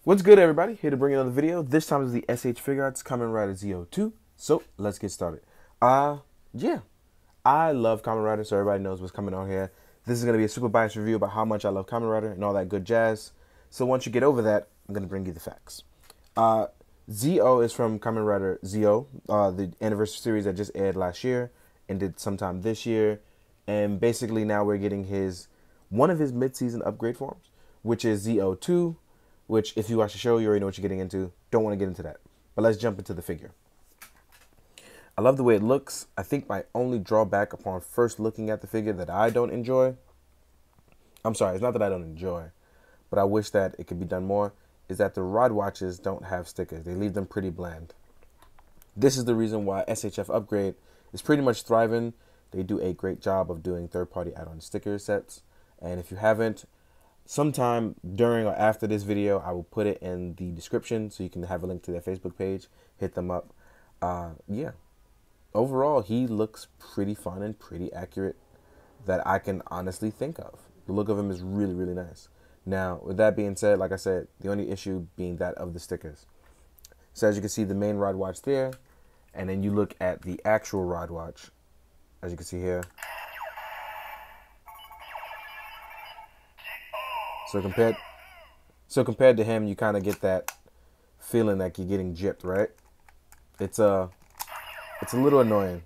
What's good, everybody? Here to bring another video. This time is the SH Figuarts Kamen Rider Z02. So let's get started. Yeah, I love Kamen Rider, so everybody knows what's coming on here. This is gonna be a super biased review about how much I love Kamen Rider and all that good jazz. So once you get over that, I'm gonna bring you the facts. ZO is from Kamen Rider ZO, the anniversary series that just aired last year, ended sometime this year, and basically now we're getting one of his mid-season upgrade forms, which is ZO2. Which, if you watch the show, you already know what you're getting into. Don't want to get into that. But let's jump into the figure. I love the way it looks. I think my only drawback upon first looking at the figure that I don't enjoy, I'm sorry, it's not that I don't enjoy, but I wish that it could be done more, is that the rod watches don't have stickers. They leave them pretty bland. This is the reason why SHF Upgrade is pretty much thriving. They do a great job of doing third-party add-on sticker sets. And if you haven't, sometime during or after this video, I will put it in the description so you can have a link to their Facebook page. Hit them up. Yeah. Overall, he looks pretty fun and pretty accurate that I can honestly think of. The look of him is really, really nice. Now, with that being said, like I said, the only issue being that of the stickers. So as you can see, the main rod watch there, and then you look at the actual rod watch, as you can see here. So compared to him, you kind of get that feeling like you're getting gypped, right? It's a little annoying.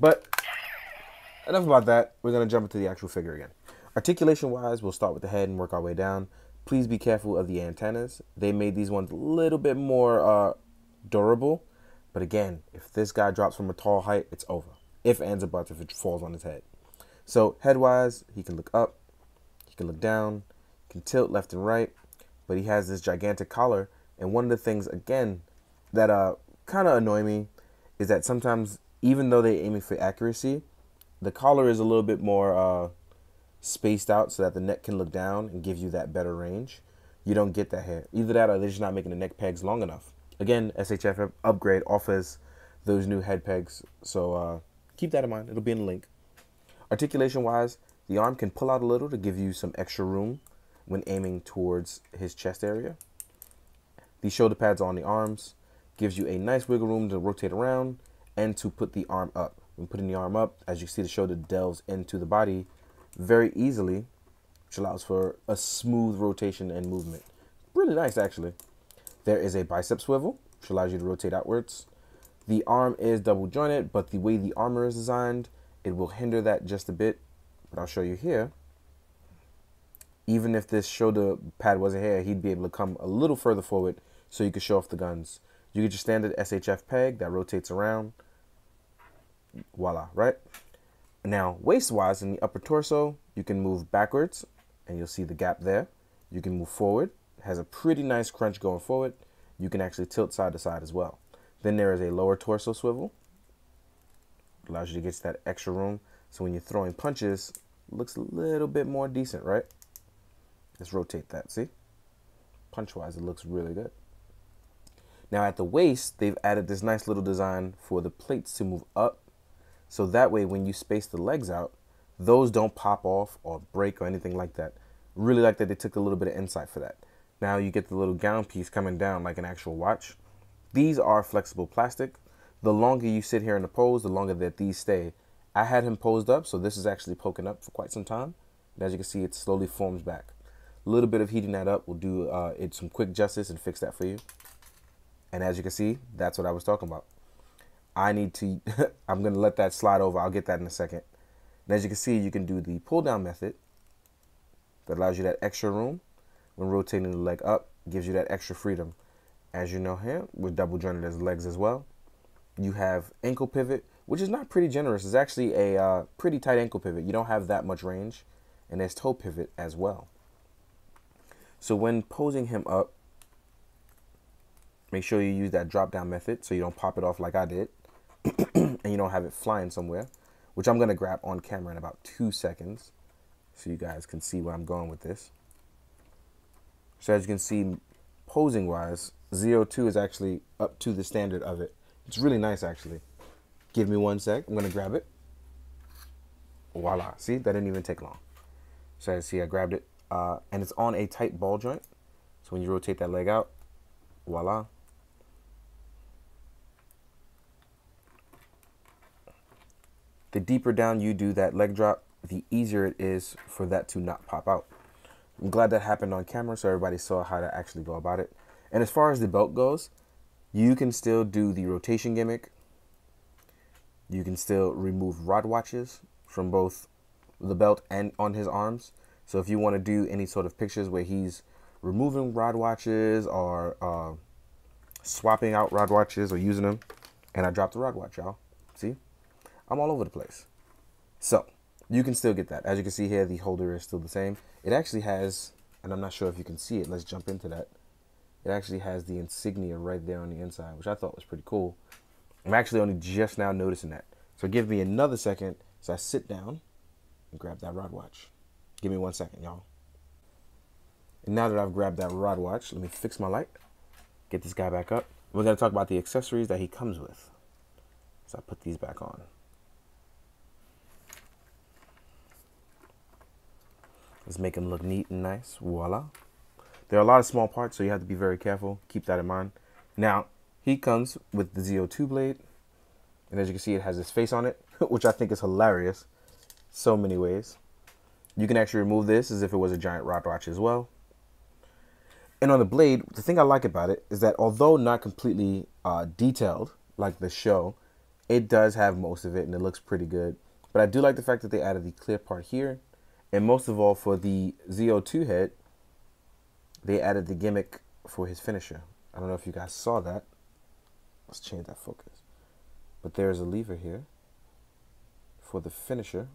But enough about that. We're gonna jump into the actual figure again. Articulation-wise, we'll start with the head and work our way down. Please be careful of the antennas. They made these ones a little bit more durable. But again, if this guy drops from a tall height, it's over. If ands or buts, if it falls on his head. So head-wise, he can look up. He can look down, can tilt left and right, but he has this gigantic collar. And one of the things, again, that kind of annoy me is that sometimes, even though they're aiming for accuracy, the collar is a little bit more spaced out so that the neck can look down and give you that better range. You don't get that here. Either that or they're just not making the neck pegs long enough. Again, SHF Upgrade offers those new head pegs, so keep that in mind. It'll be in the link. Articulation-wise, the arm can pull out a little to give you some extra room when aiming towards his chest area. The shoulder pads on the arms gives you a nice wiggle room to rotate around and to put the arm up. When putting the arm up, as you see, the shoulder delves into the body very easily, which allows for a smooth rotation and movement. Really nice, actually. There is a bicep swivel, which allows you to rotate outwards. The arm is double jointed, but the way the armor is designed, it will hinder that just a bit. But I'll show you here. Even if this shoulder pad wasn't here, he'd be able to come a little further forward so you could show off the guns. You get your standard SHF peg that rotates around. Voila, right? Now, waist-wise, in the upper torso, you can move backwards, and you'll see the gap there. You can move forward. It has a pretty nice crunch going forward. You can actually tilt side to side as well. Then there is a lower torso swivel. Allows you to get to that extra room. So when you're throwing punches, it looks a little bit more decent, right? Let's rotate that, see? Punch-wise, it looks really good. Now at the waist, they've added this nice little design for the plates to move up. So that way, when you space the legs out, those don't pop off or break or anything like that. Really like that they took a little bit of insight for that. Now you get the little gown piece coming down like an actual watch. These are flexible plastic. The longer you sit here in the pose, the longer that these stay. I had him posed up, so this is actually poking up for quite some time. And as you can see, it slowly forms back. A little bit of heating that up will do it some quick justice and fix that for you. And as you can see, that's what I was talking about. I'm going to let that slide over. I'll get that in a second. And as you can see, you can do the pull down method that allows you that extra room. When rotating the leg up, gives you that extra freedom. As you know here, we're double jointed as legs as well. You have ankle pivot, which is not pretty generous. It's actually a pretty tight ankle pivot. You don't have that much range. And there's toe pivot as well. So when posing him up, make sure you use that drop down method so you don't pop it off like I did. And you don't have it flying somewhere, which I'm going to grab on camera in about 2 seconds so you guys can see where I'm going with this. So as you can see, posing wise, ZO2 is actually up to the standard of it. It's really nice, actually. Give me 1 sec. I'm going to grab it. Voila. See, that didn't even take long. So as you see, I grabbed it. And it's on a tight ball joint. So when you rotate that leg out, voila. The deeper down you do that leg drop, the easier it is for that to not pop out. I'm glad that happened on camera so everybody saw how to actually go about it. And as far as the belt goes, you can still do the rotation gimmick. You can still remove rod watches from both the belt and on his arms. So if you want to do any sort of pictures where he's removing rod watches or swapping out rod watches or using them, and I dropped the rod watch, y'all. See? I'm all over the place. So you can still get that. As you can see here, the holder is still the same. It actually has, and I'm not sure if you can see it. Let's jump into that. It actually has the insignia right there on the inside, which I thought was pretty cool. I'm actually only just now noticing that. So give me another second as I sit down and grab that rod watch. Give me 1 second, y'all. And now that I've grabbed that rod watch, let me fix my light. Get this guy back up. We're going to talk about the accessories that he comes with. So I put these back on. Let's make him look neat and nice. Voila. There are a lot of small parts, so you have to be very careful. Keep that in mind. Now, he comes with the ZO2 blade. And as you can see, it has his face on it, which I think is hilarious. So many ways. You can actually remove this as if it was a giant rod watch as well. And on the blade, the thing I like about it is that although not completely detailed like the show, it does have most of it and it looks pretty good. But I do like the fact that they added the clear part here. And most of all, for the ZO2 head, they added the gimmick for his finisher. I don't know if you guys saw that. Let's change that focus. But there's a lever here for the finisher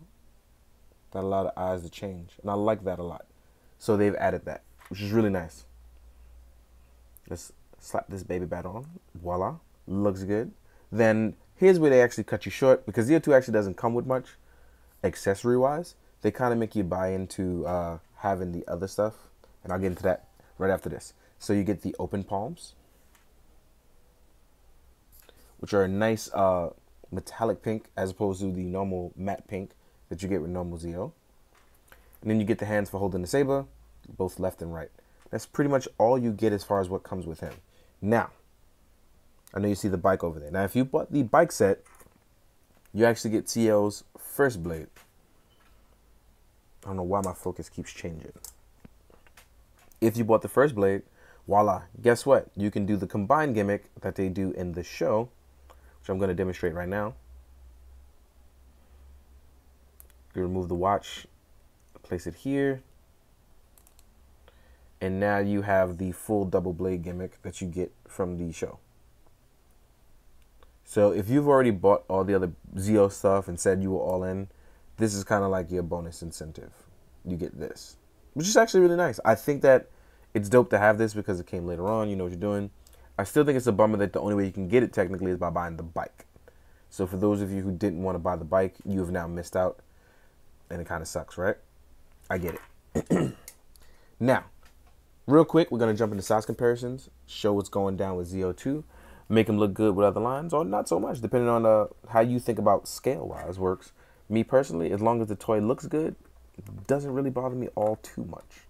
that allowed the eyes to change. And I like that a lot. So they've added that, which is really nice. Let's slap this baby bat on. Voila. Looks good. Then here's where they actually cut you short, because ZO2 actually doesn't come with much accessory-wise. They kind of make you buy into having the other stuff. And I'll get into that right after this. So you get the open palms, which are a nice metallic pink as opposed to the normal matte pink that you get with normal ZO. And then you get the hands for holding the saber, both left and right. That's pretty much all you get as far as what comes with him. Now, I know you see the bike over there. Now, if you bought the bike set, you actually get CL's first blade. I don't know why my focus keeps changing. If you bought the first blade, voila, guess what? You can do the combined gimmick that they do in the show, which I'm going to demonstrate right now. You remove the watch, place it here, and now you have the full double blade gimmick that you get from the show. So if you've already bought all the other ZO stuff and said you were all in, this is kind of like your bonus incentive. You get this, which is actually really nice. I think that it's dope to have this because it came later on. You know what you're doing. I still think it's a bummer that the only way you can get it technically is by buying the bike. So for those of you who didn't want to buy the bike, you have now missed out. And it kind of sucks, right? I get it. Now, real quick, we're going to jump into size comparisons. Show what's going down with ZO2. Make them look good with other lines or not so much, depending on how you think about scale-wise works. Me personally, as long as the toy looks good, it doesn't really bother me all too much.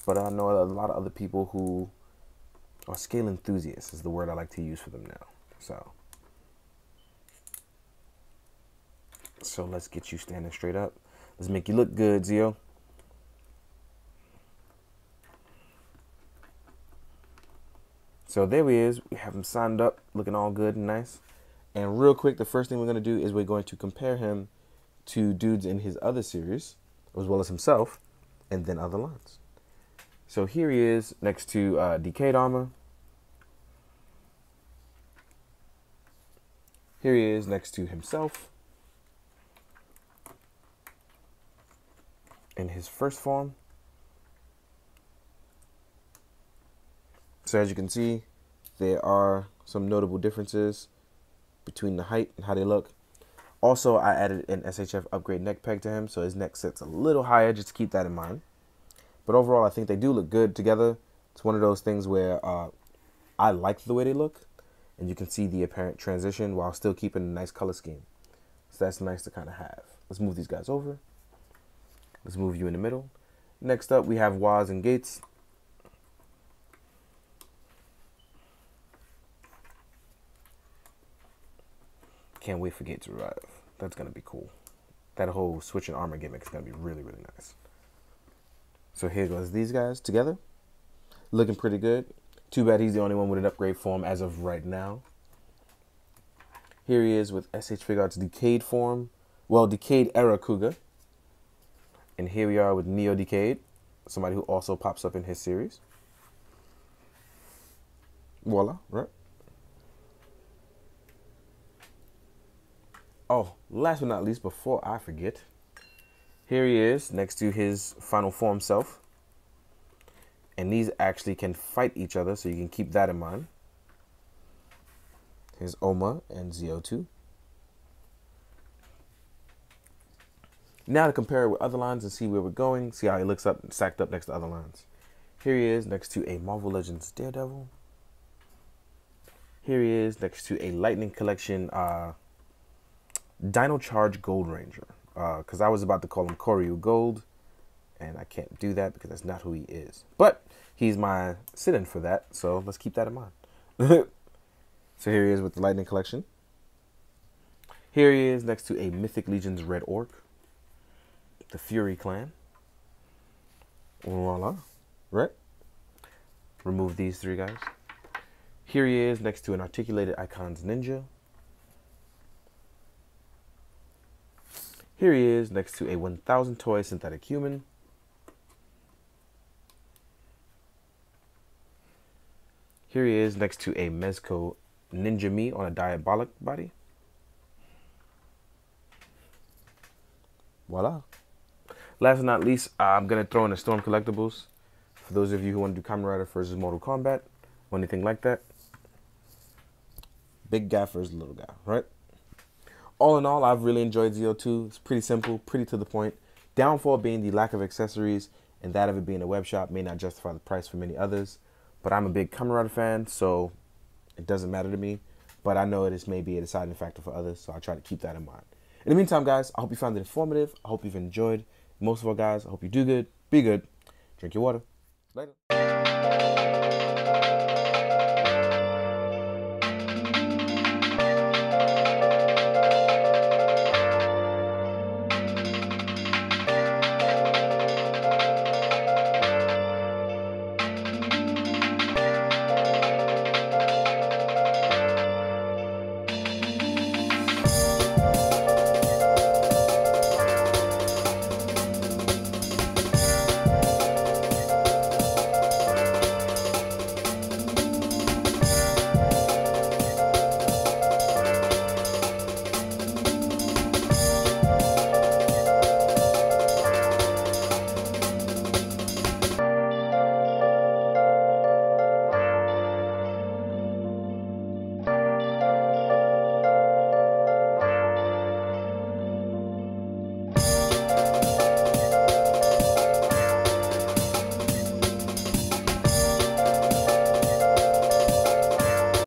But I know a lot of other people who are scale enthusiasts is the word I like to use for them now. So let's get you standing straight up. Let's make you look good, Zio. So there he is. We have him signed up, looking all good and nice. And real quick, the first thing we're going to do is we're going to compare him to dudes in his other series, as well as himself, and then other lines. So here he is next to Decayed Armor. Here he is next to himself in his first form. So as you can see, there are some notable differences between the height and how they look. Also, I added an SHF upgrade neck peg to him, so his neck sits a little higher, just to keep that in mind. But overall, I think they do look good together. It's one of those things where I like the way they look, and you can see the apparent transition while still keeping a nice color scheme. So that's nice to kind of have. Let's move these guys over. Let's move you in the middle. Next up, we have Waz and Gates. can't wait for Gate to arrive. That's going to be cool. That whole switching armor gimmick is going to be really, really nice. So here goes these guys together. Looking pretty good. Too bad he's the only one with an upgrade form as of right now. Here he is with SH Figuarts Decayed form. Well, Decayed era Kuga. And here we are with Neo Decayed. Somebody who also pops up in his series. Voila, right? Oh, last but not least, before I forget, here he is next to his final form self. And these actually can fight each other, so you can keep that in mind. Here's Oma and ZO2. Now to compare it with other lines and see where we're going, see how he looks up stacked up next to other lines. Here he is next to a Marvel Legends Daredevil. Here he is next to a Lightning Collection Dino Charge Gold Ranger. Because I was about to call him Koryu Gold, and I can't do that because that's not who he is. But he's my sit-in for that, so let's keep that in mind. So here he is with the Lightning Collection. Here he is next to a Mythic Legions Red Orc. The Fury Clan. Voila. Right? Remove these three guys. Here he is next to an Articulated Icons Ninja. Here he is next to a 1000 Toy Synthetic Human. Here he is next to a Mezco Ninja Me on a Diabolic body. Voila. Last but not least, I'm going to throw in the Storm Collectibles. For those of you who want to do Kamen Rider versus Mortal Kombat or anything like that. Big guy versus little guy, right? All in all, I've really enjoyed ZO2. It's pretty simple, pretty to the point. Downfall being the lack of accessories, and that of it being a web shop may not justify the price for many others. But I'm a big Kamen Rider fan, so it doesn't matter to me. But I know this may be a deciding factor for others, so I try to keep that in mind. In the meantime, guys, I hope you found it informative. I hope you've enjoyed. Most of all, guys, I hope you do good, be good, drink your water. Later.